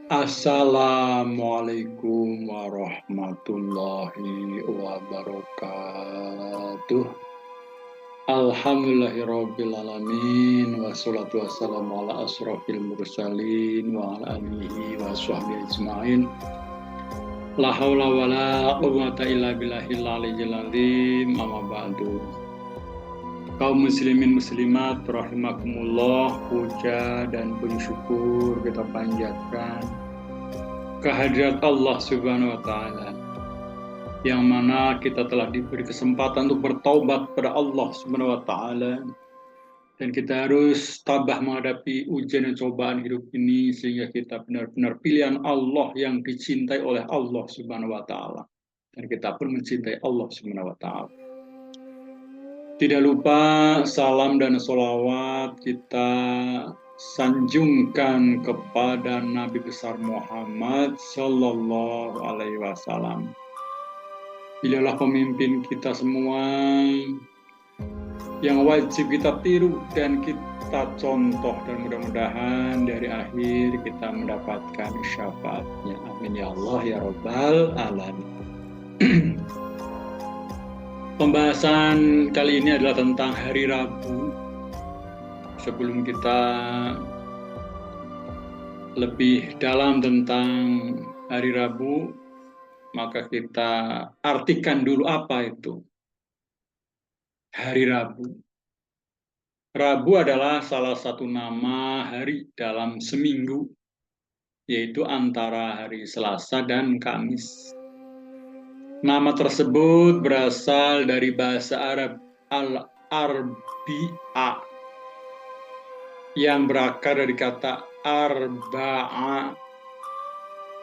Assalamualaikum warahmatullahi wabarakatuh. Alhamdulillahirrabbilalamin. Wassalatu wassalamu ala asrofil mursalin wa ala alihi wa sahbihi ajma'in. La hawla wa la quwwata illa billahil aliyyil azim. Amma ba'du. Kaum muslimin muslimat rahimakumullah, puja dan puji syukur kita panjatkan kehadirat Allah Subhanahu wa taala, yang mana kita telah diberi kesempatan untuk bertaubat pada Allah Subhanahu wa taala, dan kita harus tabah menghadapi ujian dan cobaan hidup ini sehingga kita benar-benar pilihan Allah yang dicintai oleh Allah Subhanahu wa taala, dan kita pun mencintai Allah Subhanahu wa taala. Tidak lupa salam dan sholawat kita sanjungkan kepada Nabi besar Muhammad Sallallahu Alaihi Wasallam. Beliaulah pemimpin kita semua yang wajib kita tiru dan kita contoh, dan mudah-mudahan dari akhir kita mendapatkan syafaatnya. Amin ya Allah ya Rabbal Alamin. Pembahasan kali ini adalah tentang hari Rabu. Sebelum kita lebih dalam tentang hari Rabu, maka kita artikan dulu apa itu hari Rabu. Rabu adalah salah satu nama hari dalam seminggu, yaitu antara hari Selasa dan Kamis. Nama tersebut berasal dari bahasa Arab al-arbi'a, yang berakar dari kata arba'a,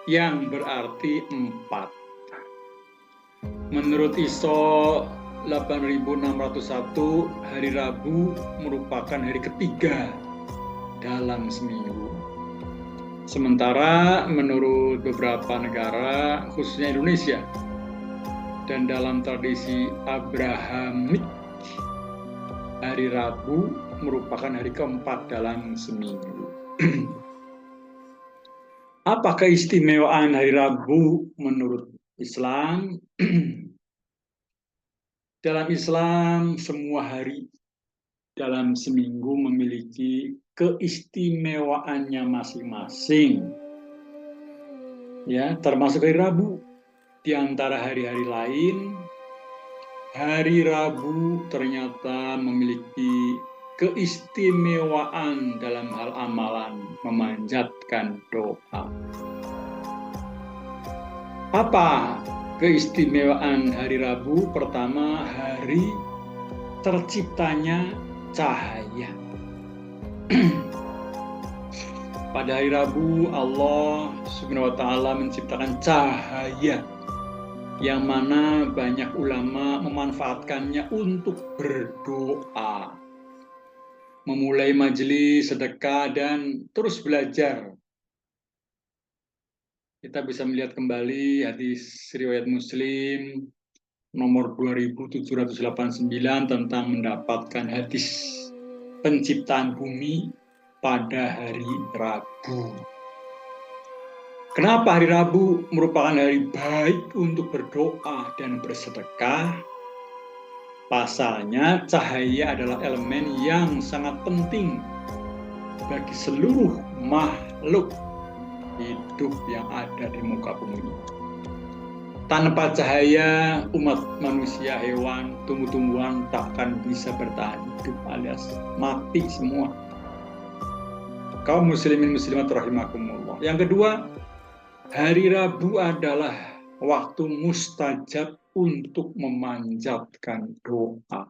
yang berarti 4. Menurut ISO 8601, hari Rabu merupakan hari ketiga dalam seminggu. Sementara menurut beberapa negara, khususnya Indonesia, dan dalam tradisi Abrahamik, hari Rabu merupakan hari keempat dalam seminggu. Apa keistimewaan hari Rabu menurut Islam? Dalam Islam, semua hari dalam seminggu memiliki keistimewaannya masing-masing. Ya, termasuk hari Rabu. Di antara hari-hari lain, hari Rabu ternyata memiliki keistimewaan dalam hal amalan memanjatkan doa. Apa keistimewaan hari Rabu? Pertama, hari terciptanya cahaya. Pada hari Rabu, Allah Subhanahu wa taala menciptakan cahaya, yang mana banyak ulama memanfaatkannya untuk berdoa, memulai majelis sedekah, dan terus belajar. Kita bisa melihat kembali hadis riwayat Muslim nomor 2789 tentang mendapatkan hadis penciptaan bumi pada hari Rabu. Kenapa hari Rabu merupakan hari baik untuk berdoa dan bersedekah? Pasalnya, cahaya adalah elemen yang sangat penting bagi seluruh makhluk hidup yang ada di muka bumi. Tanpa cahaya, umat manusia, hewan, tumbuh-tumbuhan takkan bisa bertahan hidup, alias mati semua. Kaum muslimin muslimat rahimakumullah. Yang kedua, hari Rabu adalah waktu mustajab untuk memanjatkan doa.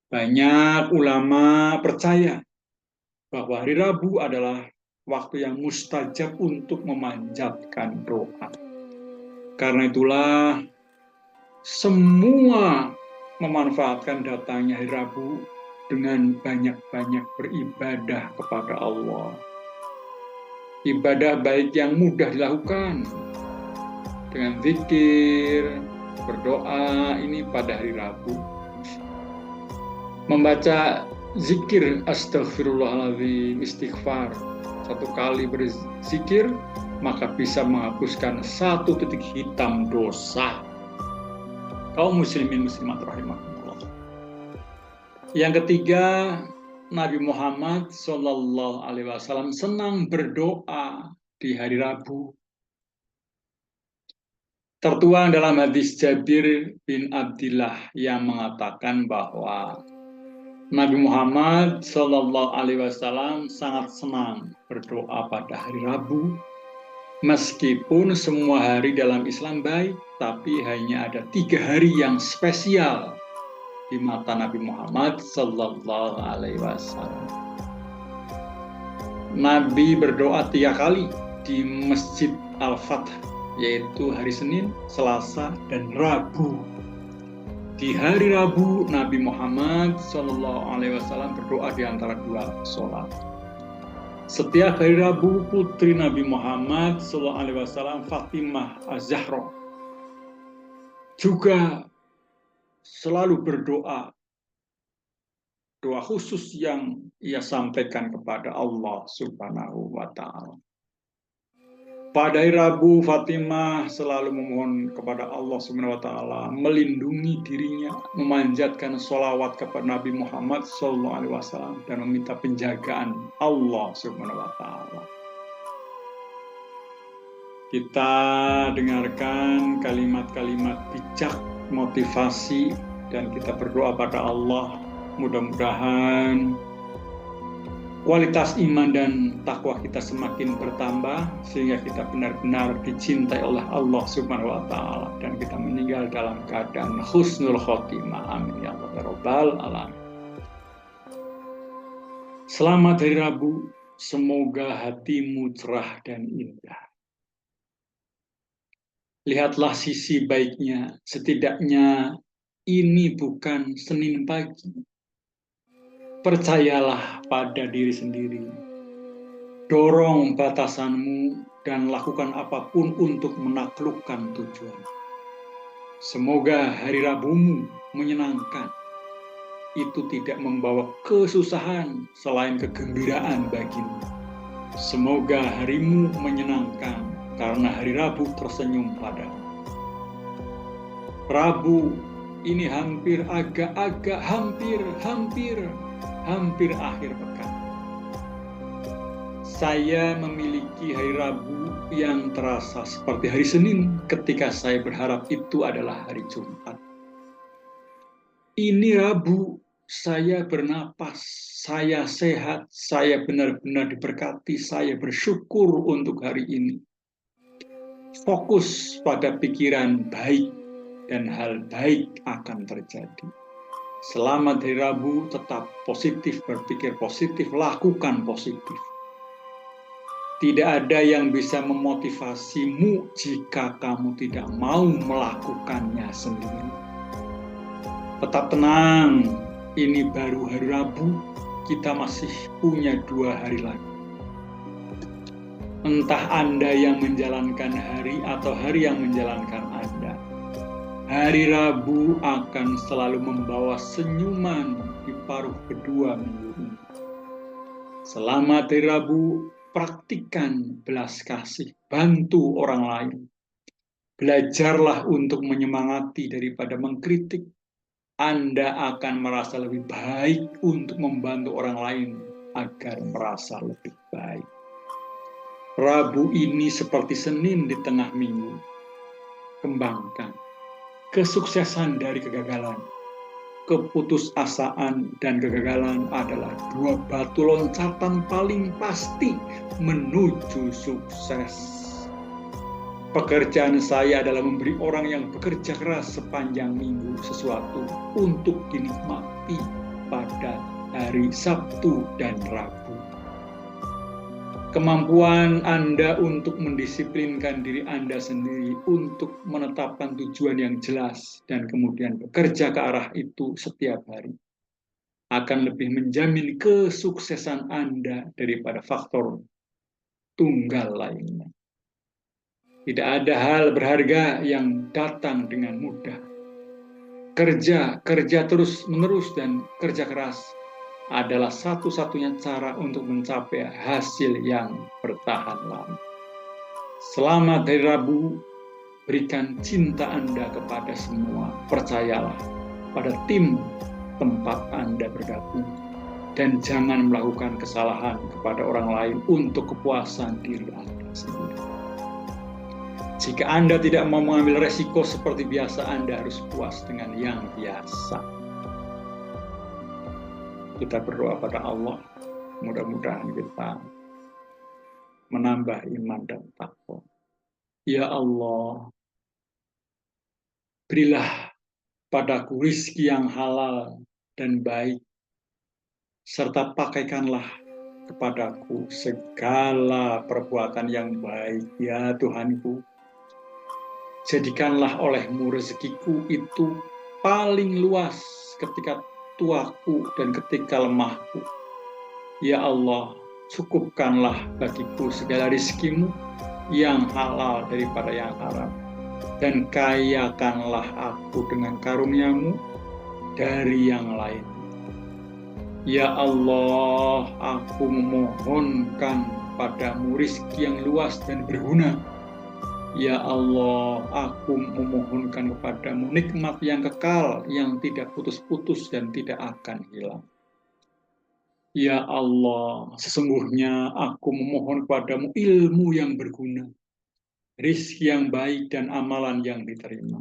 Banyak ulama percaya bahwa hari Rabu adalah waktu yang mustajab untuk memanjatkan doa. Karena itulah semua memanfaatkan datangnya hari Rabu dengan banyak-banyak beribadah kepada Allah. Ibadah baik yang mudah dilakukan dengan zikir, berdoa ini pada hari Rabu. Membaca Zikir astaghfirullahaladzim, istighfar. Satu kali berzikir, maka bisa menghapuskan 1 titik hitam dosa. Kaum muslimin muslimat rahimahumullah. Yang ketiga, Nabi Muhammad SAW senang berdoa di hari Rabu. Tertuang dalam hadis Jabir bin Abdillah yang mengatakan bahwa Nabi Muhammad SAW sangat senang berdoa pada hari Rabu. Meskipun semua hari dalam Islam baik, tapi hanya ada 3 hari yang spesial di mata Nabi Muhammad SAW. Nabi berdoa 3 kali di Masjid Al-Fath, yaitu hari Senin, Selasa, dan Rabu. Di hari Rabu, Nabi Muhammad SAW berdoa di antara 2 sholat. Setiap hari Rabu, putri Nabi Muhammad SAW, Fatimah Az-Zahra, juga selalu berdoa, doa khusus yang ia sampaikan kepada Allah Subhanahu wa Ta'ala. Pada hari Rabu, Fatimah selalu memohon kepada Allah Subhanahu wa Ta'ala melindungi dirinya, memanjatkan sholawat kepada Nabi Muhammad SAW, dan meminta penjagaan Allah Subhanahu wa Ta'ala. Kita dengarkan kalimat-kalimat bijak, motivasi, dan kita berdoa pada Allah. Mudah-mudahan kualitas iman dan takwa kita semakin bertambah sehingga kita benar-benar dicintai oleh Allah Subhanahu wa Ta'ala dan kita meninggal dalam keadaan husnul khotimah. Amin ya Allah ya Rabbal alamin. Selamat hari Rabu, semoga hatimu cerah dan indah. Lihatlah sisi baiknya, setidaknya ini bukan Senin pagi. Percayalah pada diri sendiri. Dorong batasanmu dan lakukan apapun untuk menaklukkan tujuan. Semoga hari Rabumu menyenangkan. Itu tidak membawa kesusahan selain kegembiraan bagimu. Semoga harimu menyenangkan karena hari Rabu tersenyum padamu. Rabu ini hampir akhir pekan. Saya memiliki hari Rabu yang terasa seperti hari Senin ketika saya berharap itu adalah hari Jumat. Ini Rabu, saya bernapas, saya sehat, saya benar-benar diberkati, saya bersyukur untuk hari ini. Fokus pada pikiran baik dan hal baik akan terjadi. Selamat hari Rabu, tetap positif, berpikir positif, lakukan positif. Tidak ada yang bisa memotivasimu jika kamu tidak mau melakukannya sendiri. Tetap tenang, ini baru hari Rabu, kita masih punya 2 hari lagi. Entah Anda yang menjalankan hari atau hari yang menjalankan Anda. Hari Rabu akan selalu membawa senyuman di paruh kedua minggu ini. Selamat hari Rabu, praktikkan belas kasih, bantu orang lain. Belajarlah untuk menyemangati daripada mengkritik. Anda akan merasa lebih baik untuk membantu orang lain agar merasa lebih baik. Rabu ini seperti Senin di tengah minggu. Kembangkan kesuksesan dari kegagalan. Keputusasaan dan kegagalan adalah 2 batu loncatan paling pasti menuju sukses. Pekerjaan saya adalah memberi orang yang bekerja keras sepanjang minggu sesuatu untuk dinikmati pada hari Sabtu dan Rabu. Kemampuan Anda untuk mendisiplinkan diri Anda sendiri untuk menetapkan tujuan yang jelas dan kemudian bekerja ke arah itu setiap hari akan lebih menjamin kesuksesan Anda daripada faktor tunggal lainnya. Tidak ada hal berharga yang datang dengan mudah. Kerja terus-menerus dan kerja keras adalah satu-satunya cara untuk mencapai hasil yang bertahan lama. Selamat Hari Rabu, berikan cinta Anda kepada semua. Percayalah pada tim tempat Anda bergabung. Dan jangan melakukan kesalahan kepada orang lain untuk kepuasan diri Anda sendiri. Jika Anda tidak mau mengambil resiko seperti biasa, Anda harus puas dengan yang biasa. Kita berdoa pada Allah, mudah-mudahan kita menambah iman dan takwa. Ya Allah, berilah padaku rizki yang halal dan baik, serta pakaikanlah kepadaku segala perbuatan yang baik, ya Tuhanku. Jadikanlah olehmu rezekiku itu paling luas ketika tuaku dan ketika lemahku. Ya Allah, cukupkanlah bagiku segala rizkimu yang halal daripada yang haram. Dan kayakanlah aku dengan karuniamu dari yang lain. Ya Allah, aku memohonkan padamu rizki yang luas dan berguna. Ya Allah, aku memohonkan kepadamu nikmat yang kekal, yang tidak putus-putus dan tidak akan hilang. Ya Allah, sesungguhnya aku memohon kepadamu ilmu yang berguna, rizki yang baik dan amalan yang diterima.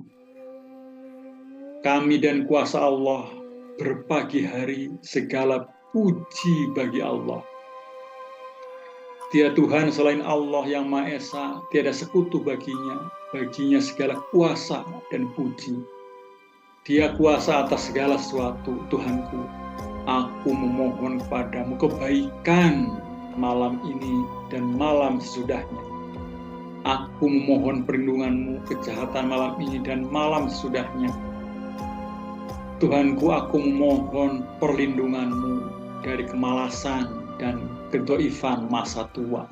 Kami dan kuasa Allah berpagi hari segala puji bagi Allah. Tiada Tuhan selain Allah yang Maha Esa, tiada sekutu baginya segala kuasa dan puji. Dia kuasa atas segala sesuatu, Tuhanku. Aku memohon kepadamu kebaikan malam ini dan malam sesudahnya. Aku memohon perlindunganmu kejahatan malam ini dan malam sesudahnya. Tuhanku, aku memohon perlindunganmu dari kemalasan dan kedoifan masa tua.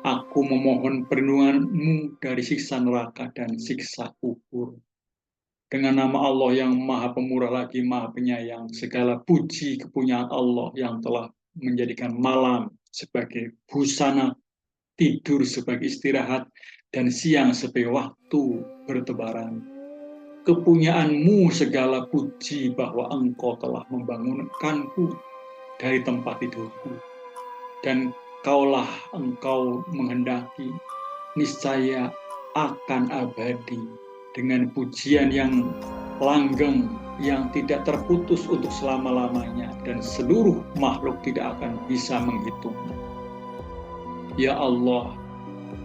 Aku memohon perlindunganmu dari siksa neraka dan siksa kubur. Dengan nama Allah yang Maha Pemurah lagi Maha Penyayang, segala puji kepunyaan Allah yang telah menjadikan malam sebagai busana, tidur sebagai istirahat, dan siang sebagai waktu bertebaran. Kepunyaanmu segala puji bahwa Engkau telah membangunkanku dari tempat tidurku, dan Engkau menghendaki niscaya akan abadi dengan pujian yang langgeng yang tidak terputus untuk selama-lamanya, dan seluruh makhluk tidak akan bisa menghitungnya. Ya Allah,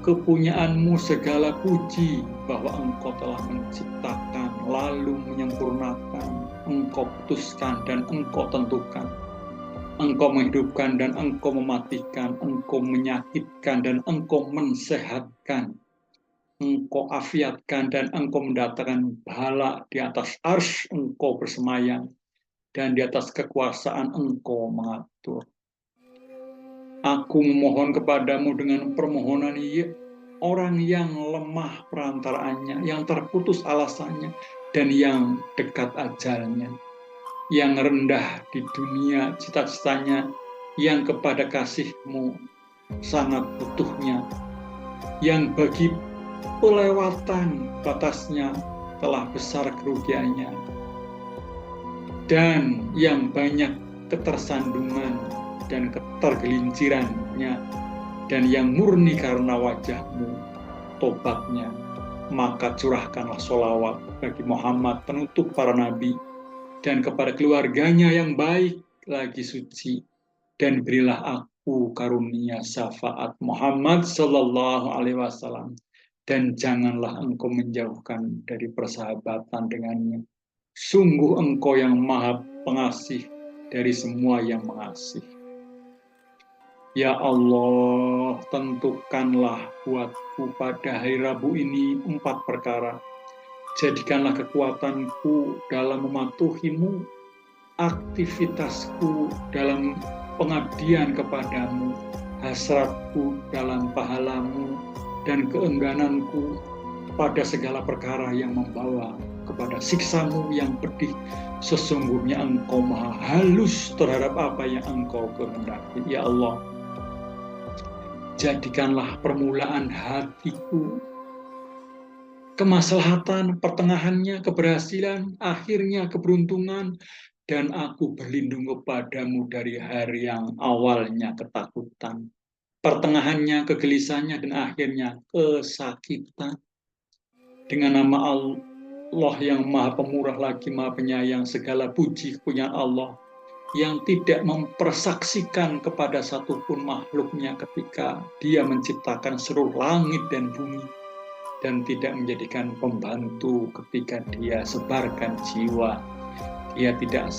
kepunyaanmu segala puji bahwa Engkau telah menciptakan lalu menyempurnakan, Engkau putuskan dan Engkau tentukan. Engkau menghidupkan dan Engkau mematikan, Engkau menyakitkan dan Engkau mensehatkan, Engkau afiatkan dan Engkau mendatangkan bala. Di atas arsy Engkau bersemayam dan di atas kekuasaan Engkau mengatur. Aku memohon kepadamu dengan permohonan orang yang lemah perantaraannya, yang terputus alasannya, dan yang dekat ajalnya, yang rendah di dunia cita-citanya, yang kepada kasih-Mu sangat butuhnya, yang bagi pelewatan batasnya telah besar kerugiannya, dan yang banyak ketersandungan dan ketergelincirannya, dan yang murni karena wajah-Mu tobatnya. Maka curahkanlah sholawat bagi Muhammad penutup para nabi, dan kepada keluarganya yang baik lagi suci, dan berilah aku karunia syafaat Muhammad sallallahu alaihi wasallam, dan janganlah Engkau menjauhkan dari persahabatan dengannya. Sungguh Engkau yang Maha Pengasih dari semua yang mengasihi. Ya Allah, tentukanlah buatku pada hari Rabu ini 4 perkara. Jadikanlah kekuatanku dalam mematuhi-Mu, aktivitasku dalam pengabdian kepadamu, hasratku dalam pahala-Mu, dan keenggananku pada segala perkara yang membawa kepada siksamu yang pedih. Sesungguhnya Engkau maha halus terhadap apa yang Engkau kehendaki. Ya Allah, jadikanlah permulaan hatiku kemaslahatan, pertengahannya keberhasilan, akhirnya keberuntungan, dan aku berlindung kepadamu dari hari yang awalnya ketakutan, pertengahannya kegelisahannya, dan akhirnya kesakitan. Dengan nama Allah yang maha pemurah lagi maha penyayang, segala puji kepunyaan Allah yang tidak mempersaksikan kepada satupun makhluknya ketika Dia menciptakan seluruh langit dan bumi, dan tidak menjadikan pembantu ketika Dia sebarkan jiwa. Dia tidak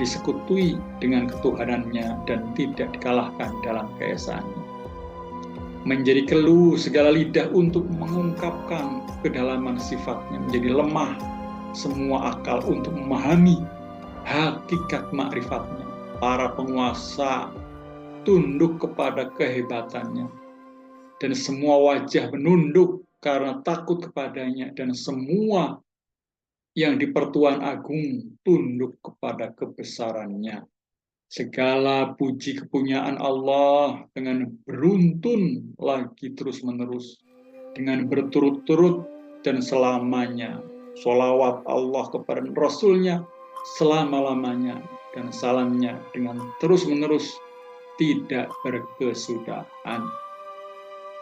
disekutui dengan ketuhanannya dan tidak dikalahkan dalam keesaannya. Menjadi keluh segala lidah untuk mengungkapkan kedalaman sifatnya, menjadi lemah semua akal untuk memahami hakikat makrifatnya. Para penguasa tunduk kepada kehebatannya, dan semua wajah menunduk karena takut kepadanya, dan semua yang di Pertuan Agung tunduk kepada kebesarannya. Segala puji kepunyaan Allah dengan beruntun lagi terus-menerus, dengan berturut-turut dan selamanya. Sholawat Allah kepada Rasulnya selama-lamanya, dan salamnya dengan terus-menerus tidak berkesudahan.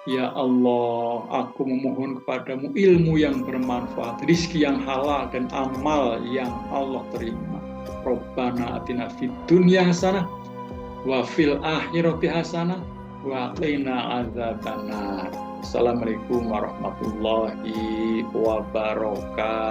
Ya Allah, aku memohon kepadamu ilmu yang bermanfaat, rizki yang halal, dan amal yang Allah terima. Rabbana atina fid dunya hasanah wa fil akhirati hasanah wa qina adzabannar. Assalamualaikum warahmatullahi wabarakatuh.